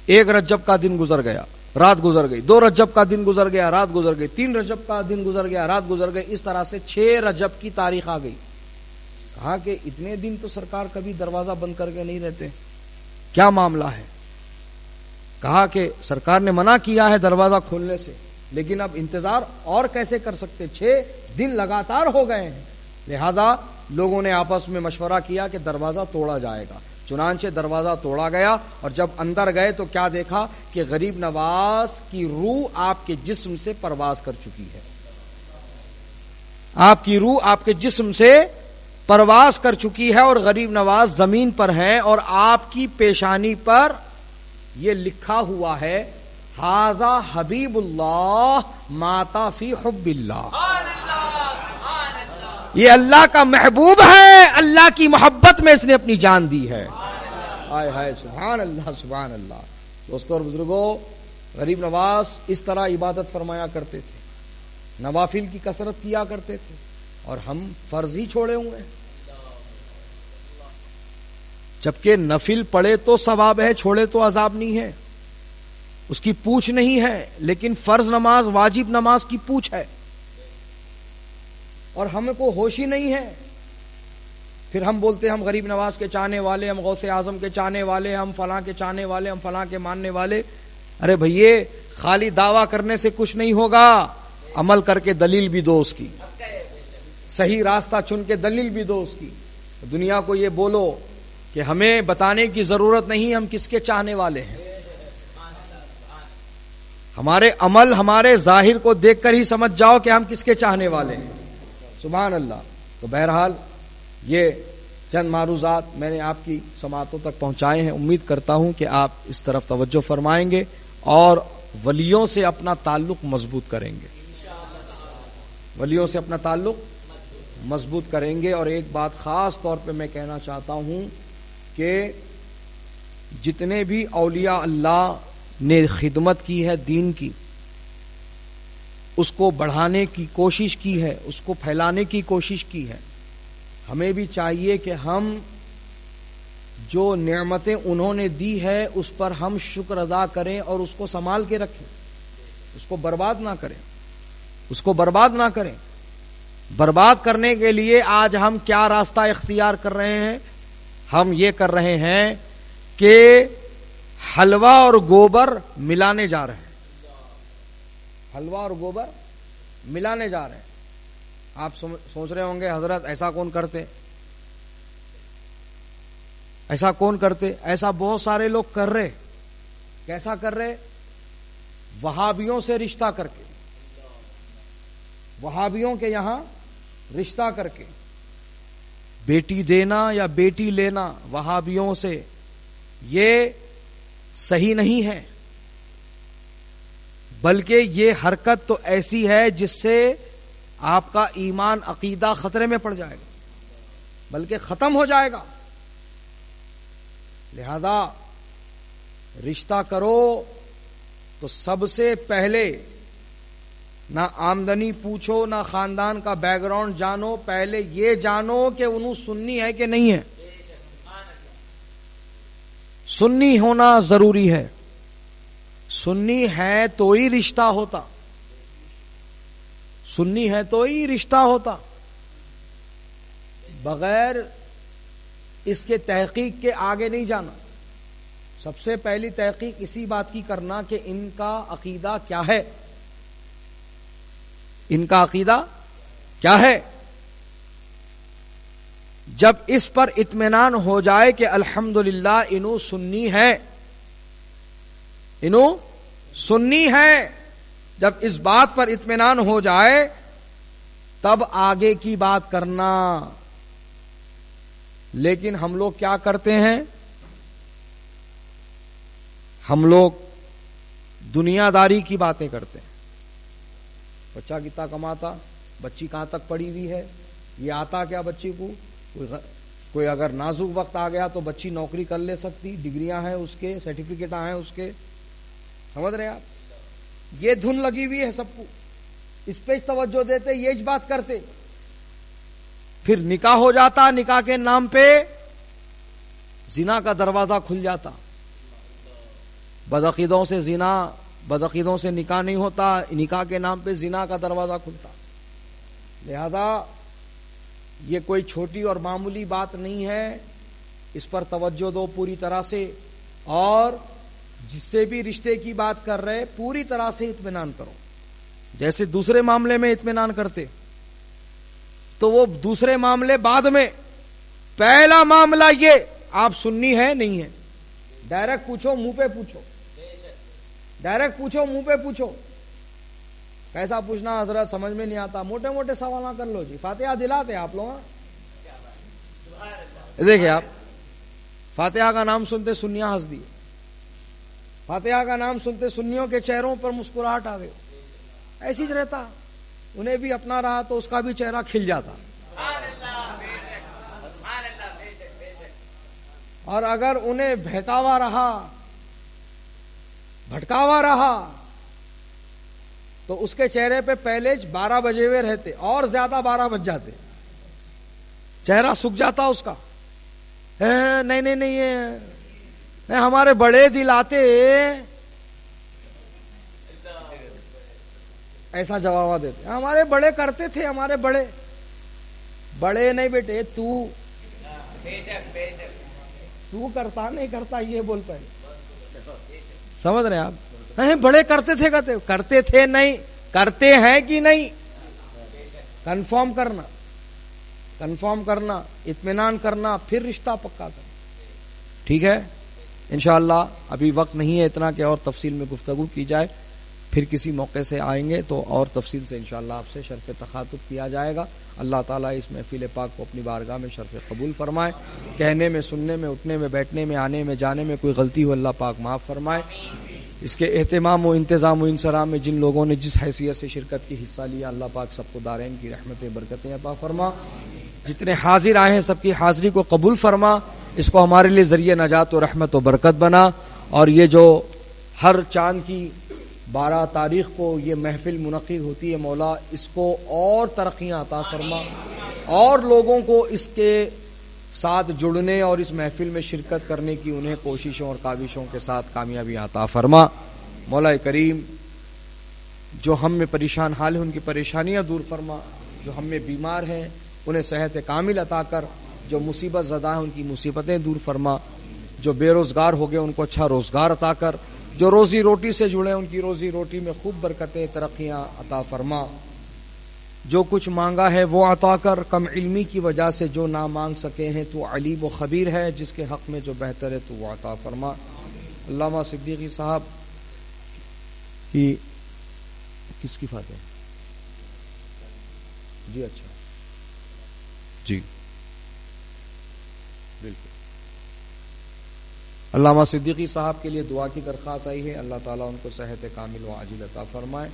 1 رجب کا دن گزر گیا, رات گزر گئی. 2 رجب کا دن گزر گیا, رات گزر گئی. 3 رجب کا دن گزر گیا, رات گزر گئی. اس طرح سے 6 رجب کی تاریخ آ گئی. کہا کہ اتنے دن تو سرکار کبھی دروازہ بند کر کے نہیں رہتے, کیا معاملہ ہے؟ کہا کہ سرکار نے منع کیا ہے دروازہ کھولنے سے, لیکن اب انتظار اور کیسے کر سکتے, 6 دن لگاتار ہو گئے ہیں. لہذا لوگوں نے آپس میں مشورہ کیا کہ دروازہ توڑا جائے گا. چنانچہ دروازہ توڑا گیا, اور جب اندر گئے تو کیا دیکھا کہ غریب نواز کی روح آپ کے جسم سے پرواز کر چکی ہے. آپ کی روح آپ کے جسم سے پرواز کر چکی ہے اور غریب نواز زمین پر ہیں، اور آپ کی پیشانی پر یہ لکھا ہوا ہے ھذا حبیب اللہ ماتا فی حب اللہ، یہ اللہ کا محبوب ہے، اللہ کی محبت میں اس نے اپنی جان دی ہے۔ ہائے ہائے، سبحان اللہ سبحان اللہ۔ دوستو اور بزرگوں، غریب نواز اس طرح عبادت فرمایا کرتے تھے، نوافل کی کثرت کیا کرتے تھے، اور ہم فرض ہی چھوڑے ہوئے ہیں، جبکہ نفل پڑھے تو ثواب ہے، چھوڑے تو عذاب نہیں ہے، اس کی پوچھ نہیں ہے، لیکن فرض نماز واجب نماز کی پوچھ ہے، اور ہمیں کو ہوش ہی نہیں ہے۔ پھر ہم بولتے ہیں ہم غریب نواز کے چاہنے والے، ہم غوث اعظم کے چاہنے والے، ہم فلاں کے چاہنے والے، ہم فلاں کے ماننے والے۔ ارے بھئیے، خالی دعویٰ کرنے سے کچھ نہیں ہوگا، عمل کر کے دلیل بھی دو اس کی، صحیح راستہ چن کے دلیل بھی دو اس کی۔ دنیا کو یہ بولو کہ ہمیں بتانے کی ضرورت نہیں ہم کس کے چاہنے والے ہیں، ہمارے عمل ہمارے ظاہر کو دیکھ کر ہی سمجھ جاؤ کہ ہم کس کے چاہنے والے ہیں۔ سبحان اللہ۔ تو بہرحال یہ چند معروضات میں نے آپ کی سماعتوں تک پہنچائے ہیں، امید کرتا ہوں کہ آپ اس طرف توجہ فرمائیں گے اور ولیوں سے اپنا تعلق مضبوط کریں گے، ولیوں سے اپنا تعلق مضبوط کریں گے۔ اور ایک بات خاص طور پہ میں کہنا چاہتا ہوں کہ جتنے بھی اولیاء اللہ نے خدمت کی ہے دین کی، اس کو بڑھانے کی کوشش کی ہے، اس کو پھیلانے کی کوشش کی ہے، ہمیں بھی چاہیے کہ ہم جو نعمتیں انہوں نے دی ہے اس پر ہم شکر ادا کریں اور اس کو سنبھال کے رکھیں، اس کو برباد نہ کریں، اس کو برباد نہ کریں۔ برباد کرنے کے لیے آج ہم کیا راستہ اختیار کر رہے ہیں؟ ہم یہ کر رہے ہیں کہ حلوہ اور گوبر ملانے جا رہے ہیں، حلوہ اور گوبر ملانے جا رہے ہیں۔ آپ سوچ رہے ہوں گے حضرت ایسا کون کرتے، ایسا کون کرتے؟ ایسا بہت سارے لوگ کر رہے۔ کیسا کر رہے؟ وہابیوں سے رشتہ کر کے، وہابیوں کے یہاں رشتہ کر کے، بیٹی دینا یا بیٹی لینا وہابیوں سے، یہ صحیح نہیں ہے، بلکہ یہ حرکت تو ایسی ہے جس سے آپ کا ایمان عقیدہ خطرے میں پڑ جائے گا، بلکہ ختم ہو جائے گا۔ لہذا رشتہ کرو تو سب سے پہلے نہ آمدنی پوچھو، نہ خاندان کا بیک گراؤنڈ جانو، پہلے یہ جانو کہ انہوں سنی ہے کہ نہیں ہے۔ سنی ہونا ضروری ہے، سنی ہے تو ہی رشتہ ہوتا، سنی ہے تو ہی رشتہ ہوتا، بغیر اس کے تحقیق کے آگے نہیں جانا۔ سب سے پہلی تحقیق اسی بات کی کرنا کہ ان کا عقیدہ کیا ہے، ان کا عقیدہ کیا ہے۔ جب اس پر اطمینان ہو جائے کہ الحمدللہ انہوں سنی ہے، انہوں سنی ہے، جب اس بات پر اطمینان ہو جائے تب آگے کی بات کرنا۔ لیکن ہم لوگ کیا کرتے ہیں؟ ہم لوگ دنیا داری کی باتیں کرتے ہیں۔ بچہ کتنا کماتا، بچی کہاں تک پڑھی ہوئی ہے، یہ آتا کیا بچی کو، کوئی اگر نازک وقت آ گیا تو بچی نوکری کر لے سکتی، ڈگریاں ہیں اس کے، سرٹیفکیٹ ہیں اس کے، سمجھ رہے ہیں آپ؟ یہ دھن لگی ہوئی ہے سب کو، اس پہ توجہ دیتے، یہ بات کرتے۔ پھر نکاح ہو جاتا، نکاح کے نام پہ زنا کا دروازہ کھل جاتا، بدعقیدوں سے زنا، بدعقیدوں سے نکاح نہیں ہوتا، نکاح کے نام پہ زنا کا دروازہ کھلتا۔ لہذا یہ کوئی چھوٹی اور معمولی بات نہیں ہے، اس پر توجہ دو پوری طرح سے، اور جس سے بھی رشتے کی بات کر رہے پوری طرح سے اطمینان کرو۔ جیسے دوسرے معاملے میں اطمینان کرتے تو وہ دوسرے معاملے بعد میں، پہلا معاملہ یہ آپ سنی ہے نہیں ہے، ڈائریکٹ پوچھو، منہ پہ پوچھو، ڈائریکٹ پوچھو، منہ پہ پوچھو۔ کیسا پوچھنا حضرت سمجھ میں نہیں آتا، موٹے موٹے سوال نہ کر لو جی، فاتحہ دلاتے آپ لوگ، دیکھیں آپ فاتحہ کا نام سنتے سنیاں ہنس دیے، فاتحہ کا نام سنتے سنیوں کے چہروں پر مسکراہٹ آ گئی، ایسی ہی رہتا، انہیں بھی اپنا رہا تو اس کا بھی چہرہ کھل جاتا. اور اگر انہیں بہکاوا رہا، بھٹکاوا رہا تو اس کے چہرے پہ پہلے 12 بجے ہوئے رہتے، اور زیادہ 12 بج جاتے، چہرہ سکھ جاتا اس کا. نہیں نہیں نہیں، ہمارے بڑے دل آتے، ایسا جواب دیتے. ہمارے بڑے کرتے تھے، ہمارے بڑے نہیں بیٹے، تو کرتا نہیں کرتا یہ بول پائے. سمجھ رہے ہیں آپ؟ بڑے کرتے تھے نہیں، کرتے ہیں کہ نہیں، کنفرم کرنا، اطمینان کرنا، پھر رشتہ پکا کرنا. ٹھیک ہے، انشاءاللہ ابھی وقت نہیں ہے اتنا کہ اور تفصیل میں گفتگو کی جائے، پھر کسی موقع سے آئیں گے تو اور تفصیل سے انشاءاللہ آپ سے شرف تخاطب کیا جائے گا. اللہ تعالیٰ اس محفل پاک کو اپنی بارگاہ میں شرف قبول فرمائے. کہنے میں، سننے میں، اٹھنے میں، بیٹھنے میں، آنے میں، جانے میں کوئی غلطی ہو اللہ پاک معاف فرمائے. اس کے اہتمام و انتظام و انصرام میں جن لوگوں نے جس حیثیت سے شرکت کی حصہ لیا، اللہ پاک سب کو دارین کی رحمتیں برکتیں عطا فرما. جتنے حاضر آئے ہیں سب کی حاضری کو قبول فرما، اس کو ہمارے لیے ذریعہ نجات و رحمت و برکت بنا. اور یہ جو ہر چاند کی 12 تاریخ کو یہ محفل منعقد ہوتی ہے، مولا اس کو اور ترقیاں عطا فرما، اور لوگوں کو اس کے ساتھ جڑنے اور اس محفل میں شرکت کرنے کی انہیں کوششوں اور کاوشوں کے ساتھ کامیابی عطا فرما. مولا کریم، جو ہم میں پریشان حال ہیں ان کی پریشانیاں دور فرما، جو ہم میں بیمار ہیں انہیں صحت کامل عطا کر، جو مصیبت زدہ ہیں ان کی مصیبتیں دور فرما، جو بے روزگار ہو گئے ان کو اچھا روزگار عطا کر، جو روزی روٹی سے جڑے ان کی روزی روٹی میں خوب برکتیں، ترقیاں عطا فرما. جو کچھ مانگا ہے وہ عطا کر، کم علمی کی وجہ سے جو نہ مانگ سکے ہیں تو علیم و خبیر ہے، جس کے حق میں جو بہتر ہے تو وہ عطا فرما. علامہ صدیقی صاحب کی کس کی فاتحہ؟ جی اچھا جی بالکل. علامہ صدیقی صاحب کے لیے دعا کی درخواست آئی ہے، اللہ تعالیٰ ان کو صحت کامل و عاجل عطا فرمائے،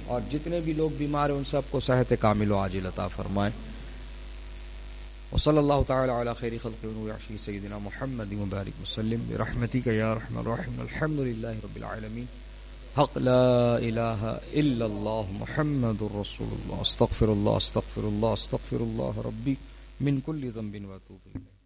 اور جتنے بھی لوگ بیمار ہیں ان سب کو صحت کامل و عاجل عطا فرمائے. وصلی اللہ تعالی علی خیر خلق وعشی سیدنا محمد مبارک وسلم برحمتک یا ارحم الراحمین. الحمد للہ رب العالمین. حق لا الہ الا اللہ محمد رسول اللہ. استغفر اللہ استغفر اللہ استغفر اللہ ربی من کل ذنب واتوب الیہ.